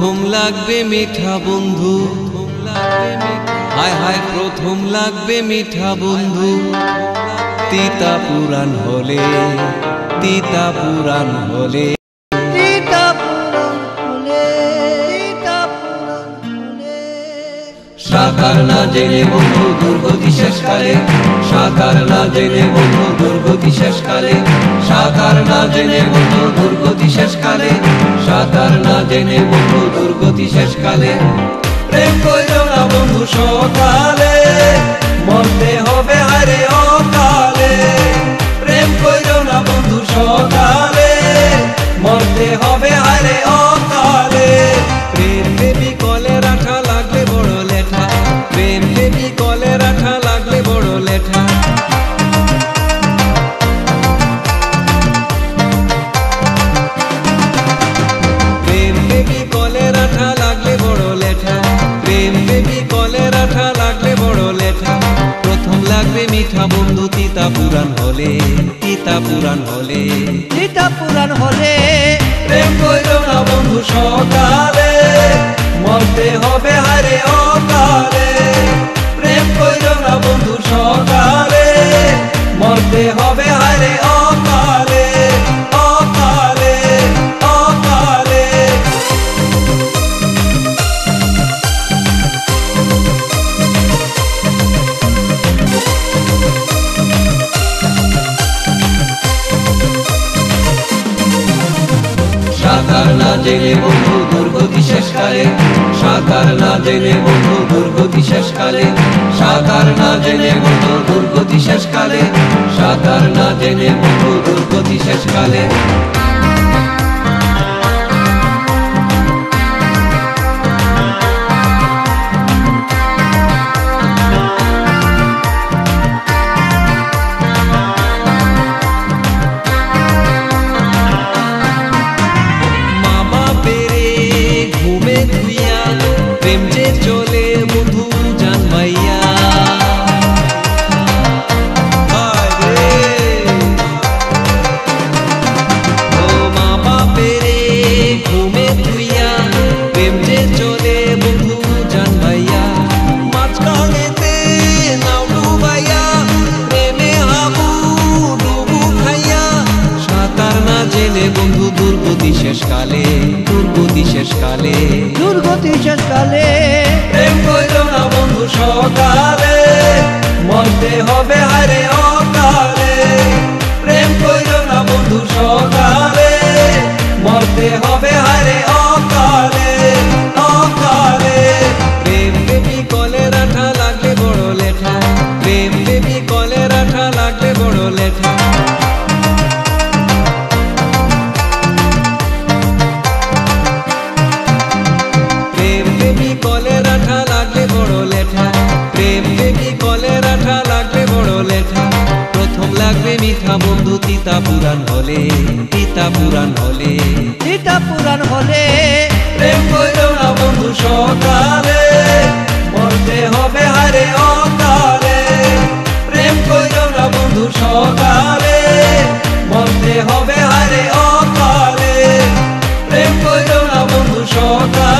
প্রথম লাগবে মিঠা বন্ধু, হায় হায় প্রথম লাগবে মিঠা বন্ধু। তিতা পুরাণ হলে, তিতা পুরাণ হলে, সাকার না জেনে বন্ধু দুর্গতি শেষকালে, সাকার না জেনে বন্ধু দুর্গতি শেষকালে, সাকার না জেনে বন্ধু দুর্গতি শেষকালে, সাকার না জেনে বন্ধু দুর্গতি শেষকালে। প্রেম কইরো না বন্ধু সকালে, মরতে হবে হারে অকালে। প্রেম কইরো না বন্ধু সকালে, মরতে হবে হারে অকালে। প্রেম বেবি কলে রাখা লাগলে বড় লেঠা, প্রেম বেবি কলে রাখা লাগলে বড় লেঠা। প্রেম বেবি কলে রাখা লাগলে বড় লেঠা, প্রেম বেবি কলে রাখা লাগলে বড় লেঠা। প্রথম লাগবে মিঠা বন্ধু তিতা পুরাণ হলে, তিতা পুরাণ হলে, তিতা পুরাণ হলে। প্রেম কইরো না বন্ধু সকালে, মরতে হবে হারে অকালে। প্রেম কইরো না বন্ধু সকালে, মরতে হবে হারে অকালে, অকালে, অকালে। সাকার না জেনে বন্ধু দুর্গতি শেষকালে, সাকার না জেনে বন্ধু দুর্গতি শেষকালে, সাকার না জেনে বন্ধু দুর্গতি শেষকালে, সাকার না জেনে বন্ধু দুর্গতি শেষকালে। প্রেম যে চলে বন্ধু জানমাইয়া, ও মা বাপেরে ঘুমে ধুইয়া, প্রেম যে চলে বন্ধু জানমাইয়া। মাঝখানেতে নাও ডুবাইয়া, প্রেমে হাবু ডুবু খাইয়া। সাঁতার না জেনে বন্ধু দুর্গতি শেষকালে, দুর্গতি শেষকালে, দুর্গতি শেষকালে। প্রেম কইরো না বন্ধু সকালে, মরতে হবে হারে অকালে। প্রেম কইরো না বন্ধু সকালে, মরতে হবে হারে অকালে, অকালে। প্রেম বেবি কলে রাখা লাগলে বড় লেঠা, প্রেম বেবি কলে রাখা লাগলে বড় লেঠা। প্রেম বেবি কলে রাখা লাগলে বড় লেঠা, প্রেম বেবি কলে রাখা লাগলে বড় লেঠা। প্রথম লাগবে মিঠা বন্ধু তিতা পুরাণ হলে, তিতা পুরাণ হলে, তিতা পুরাণ হলে। প্রেম কইরো না বন্ধু সকালে, মরতে হবে হারে অকালে। প্রেম কইরো না বন্ধু সকালে, মরতে হবে হারে অকালে। প্রেম কইরো না বন্ধু সকালে।